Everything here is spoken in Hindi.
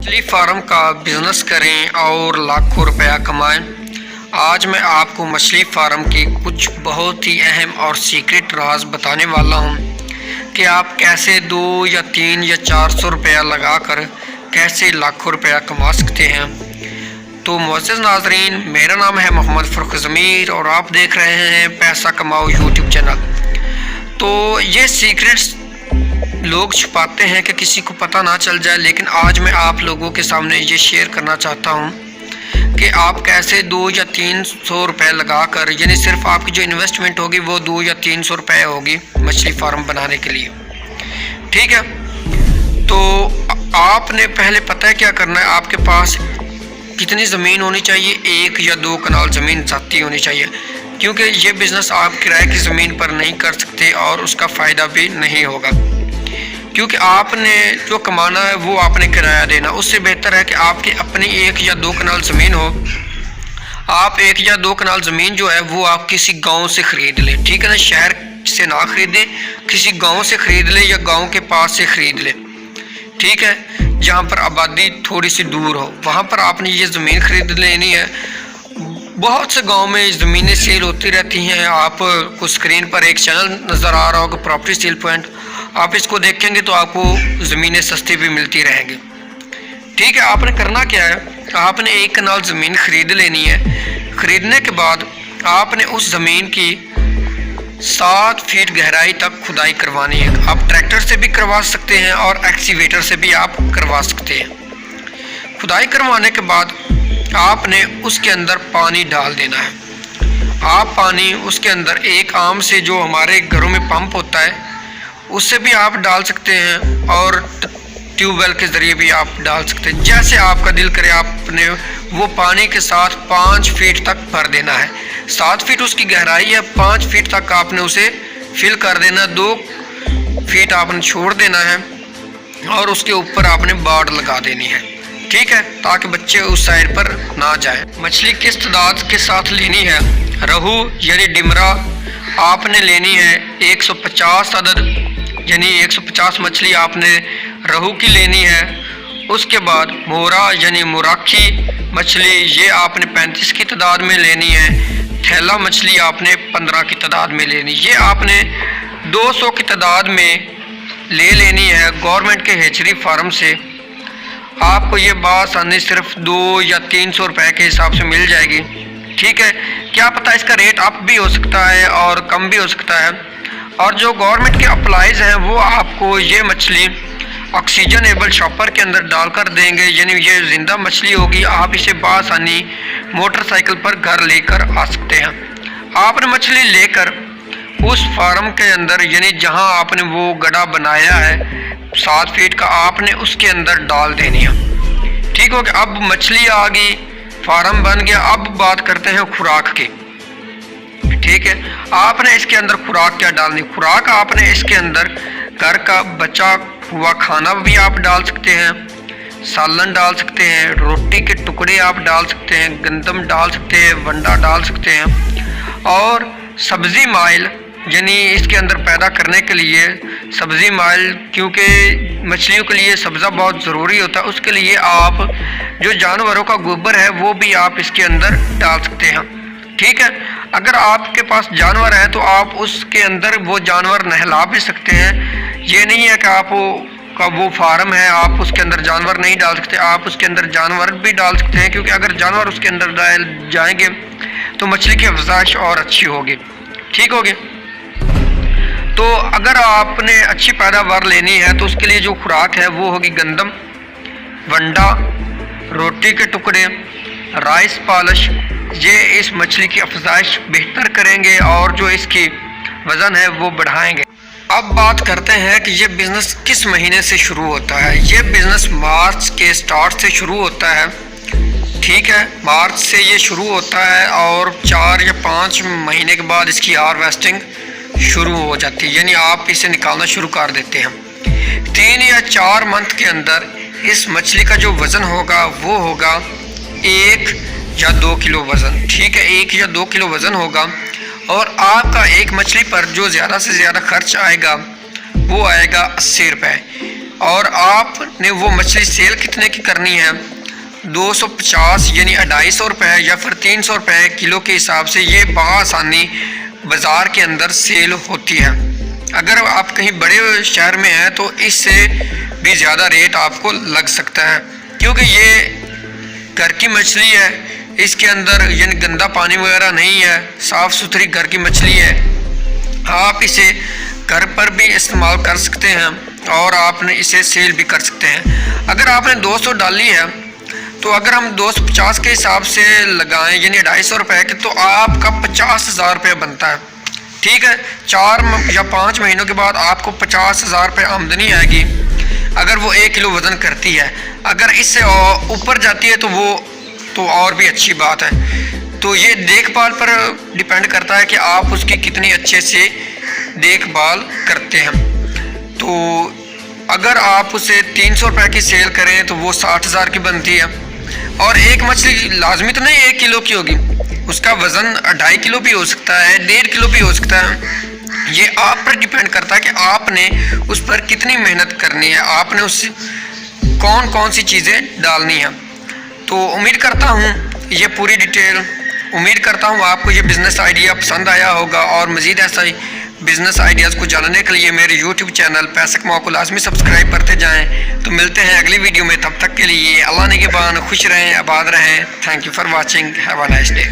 मछली फार्म का बिजनेस करें और लाखों रुपया कमाएं। आज मैं आपको मछली फार्म के कुछ बहुत ही अहम और सीक्रेट राज बताने वाला हूं कि आप कैसे 2 या 3 या 400 रुपया लगाकर कैसे लाखों रुपया कमा सकते हैं। तो मुअज़्ज़ज़ नाज़रीन, मेरा नाम है मोहम्मद फ़ारूक ज़मीर और आप देख रहे हैं पैसा कमाओ यूट्यूब चैनल। तो ये सीक्रेट्स लोग छुपाते हैं कि किसी को पता ना चल जाए, लेकिन आज मैं आप लोगों के सामने ये शेयर करना चाहता हूँ कि आप कैसे 2 या 300 रुपये लगा कर, यानी सिर्फ आपकी जो इन्वेस्टमेंट होगी वो 2 या 300 रुपये होगी मछली फार्म बनाने के लिए। ठीक है, तो आपने पहले पता है क्या करना है। आपके पास कितनी ज़मीन होनी चाहिए? 1 या 2 कनाल ज़मीन ज़ाती होनी चाहिए, क्योंकि ये बिज़नेस आप किराए की ज़मीन पर नहीं कर सकते और उसका फ़ायदा भी नहीं होगा, क्योंकि आपने जो कमाना है वो आपने किराया देना। उससे बेहतर है कि आपकी अपनी 1 या 2 कनाल ज़मीन हो। आप 1 या 2 कनाल ज़मीन जो है वो आप किसी गांव से ख़रीद लें। ठीक है ना, शहर से ना ख़रीदें, किसी गांव से ख़रीद लें या गांव के पास से ख़रीद लें। ठीक है, जहां पर आबादी थोड़ी सी दूर हो वहां पर आपने ये ज़मीन ख़रीद लेनी है। बहुत से गांव में ज़मीनें सेल होती रहती हैं। आपको स्क्रीन पर एक चैनल नज़र आ रहा होगा, प्रॉपर्टी सेल पॉइंट। आप इसको देखेंगे तो आपको ज़मीनें सस्ती भी मिलती रहेंगी। ठीक है, आपने करना क्या है, आपने 1 कनाल ज़मीन ख़रीद लेनी है। ख़रीदने के बाद आपने उस ज़मीन की 7 फीट गहराई तक खुदाई करवानी है। आप ट्रैक्टर से भी करवा सकते हैं और एक्सीवेटर से भी आप करवा सकते हैं। खुदाई करवाने के बाद आपने उसके अंदर पानी डाल देना है। आप पानी उसके अंदर एक आम से जो हमारे घरों में पंप होता है उससे भी आप डाल सकते हैं और ट्यूबवेल के ज़रिए भी आप डाल सकते हैं। जैसे आपका दिल करे आपने वो पानी के साथ 5 फीट तक भर देना है। 7 फीट उसकी गहराई है, 5 फीट तक आपने उसे फिल कर देना। 2 फीट आपने छोड़ देना है और उसके ऊपर आपने बाड़ लगा देनी है। ठीक है, ताकि बच्चे उस साइड पर ना जाए। मछली किस तादाद के साथ लेनी है? रहू यानी डिमरा आपने लेनी है 150 अदद, यानी 150 मछली आपने रहू की लेनी है। उसके बाद मोरा यानी मुराखी मछली ये आपने 35 की तादाद में लेनी है। थैला मछली आपने 15 की तादाद में लेनी। ये आपने 200 की तादाद में ले लेनी है गवर्नमेंट के हेचरी फार्म से। आपको ये बासानी सिर्फ 2 या 300 रुपये के हिसाब से मिल जाएगी। ठीक है, क्या पता इसका रेट अप भी हो सकता है और कम भी हो सकता है। और जो गवर्नमेंट के अप्लाइज हैं वो आपको ये मछली ऑक्सीजनेबल शॉपर के अंदर डालकर देंगे, यानी ये ज़िंदा मछली होगी। आप इसे बासानी मोटरसाइकिल पर घर लेकर आ सकते हैं। आपने मछली लेकर उस फार्म के अंदर, यानी जहां आपने वो गड्ढा बनाया है 7 फीट का, आपने उसके अंदर डाल देनी है। ठीक हो गया, अब मछली आ गई, फार्म बन गया। अब बात करते हैं खुराक की। ठीक है, आपने इसके अंदर खुराक क्या डालनी? खुराक आपने इसके अंदर घर का बचा हुआ खाना भी आप डाल सकते हैं, सालन डाल सकते हैं, रोटी के टुकड़े आप डाल सकते हैं, गंदम डाल सकते हैं, वंडा डाल सकते हैं और सब्ज़ी माइल, यानी इसके अंदर पैदा करने के लिए सब्ज़ी माइल, क्योंकि मछलियों के लिए सब्ज़ा बहुत ज़रूरी होता है। उसके लिए आप जो जानवरों का गोबर है वो भी आप इसके अंदर डाल सकते हैं। ठीक है, अगर आपके पास जानवर है तो आप उसके अंदर वो जानवर नहला भी सकते हैं। ये नहीं है कि आप का वो फार्म है आप उसके अंदर जानवर नहीं डाल सकते, आप उसके अंदर जानवर भी डाल सकते हैं, क्योंकि अगर जानवर उसके अंदर डाल जाएंगे तो मछली की अफजाइश और अच्छी होगी। ठीक होगी, तो अगर आपने अच्छी पैदावार लेनी है तो उसके लिए जो खुराक है वो होगी गंदम, वंडा, रोटी के टुकड़े, राइस पॉलिश। ये इस मछली की अफजाइश बेहतर करेंगे और जो इसकी वज़न है वो बढ़ाएंगे। अब बात करते हैं कि ये बिज़नेस किस महीने से शुरू होता है। ये बिज़नेस मार्च के स्टार्ट से शुरू होता है। ठीक है, मार्च से ये शुरू होता है और 4 या 5 महीने के बाद इसकी हार्वेस्टिंग शुरू हो जाती है, यानी आप इसे निकालना शुरू कर देते हैं। 3 या 4 मंथ के अंदर इस मछली का जो वज़न होगा वो होगा 1 या 2 किलो वज़न। ठीक है, 1 या 2 किलो वज़न होगा और आपका एक मछली पर जो ज़्यादा से ज़्यादा खर्च आएगा वो आएगा 80 रुपये। और आपने वो मछली सेल कितने की करनी है, 250 यानी 250 रुपये या फिर 300 रुपये किलो के हिसाब से ये बआसानी बाज़ार के अंदर सेल होती है। अगर आप कहीं बड़े शहर में हैं तो इससे भी ज़्यादा रेट आपको लग सकता है, क्योंकि ये घर की मछली है, इसके अंदर यानी गंदा पानी वगैरह नहीं है, साफ़ सुथरी घर की मछली है। आप इसे घर पर भी इस्तेमाल कर सकते हैं और आपने इसे सेल भी कर सकते हैं। अगर आपने 200 डाली है तो अगर हम 250 के हिसाब से लगाएं यानी 250 रुपये के, तो आपका 50,000 रुपये बनता है। ठीक है, 4 या 5 महीनों के बाद आपको 50,000 रुपये आमदनी आएगी अगर वो 1 किलो वज़न करती है। अगर इससे ऊपर जाती है तो और भी अच्छी बात है। तो ये देखभाल पर डिपेंड करता है कि आप उसकी कितनी अच्छे से देखभाल करते हैं। तो अगर आप उसे 300 रुपये की सेल करें तो वो 60,000 की बनती है। और एक मछली लाजमी तो नहीं 1 किलो की होगी, उसका वज़न 2.5 किलो भी हो सकता है, 1.5 किलो भी हो सकता है। ये आप पर डिपेंड करता है कि आपने उस पर कितनी मेहनत करनी है, आपने उससे कौन कौन सी चीज़ें डालनी है। तो उम्मीद करता हूँ ये पूरी डिटेल, उम्मीद करता हूँ आपको ये बिज़नेस आइडिया पसंद आया होगा। और मज़ीद ऐसा ही बिज़नेस आइडियाज़ को जानने के लिए मेरे यूट्यूब चैनल पैसे कमाओ को लाजमी सब्सक्राइब करते जाएं। तो मिलते हैं अगली वीडियो में, तब तक के लिए अल्लाह निगहबान, खुश रहें, आबाद रहें। Thank you for watching, have a nice day.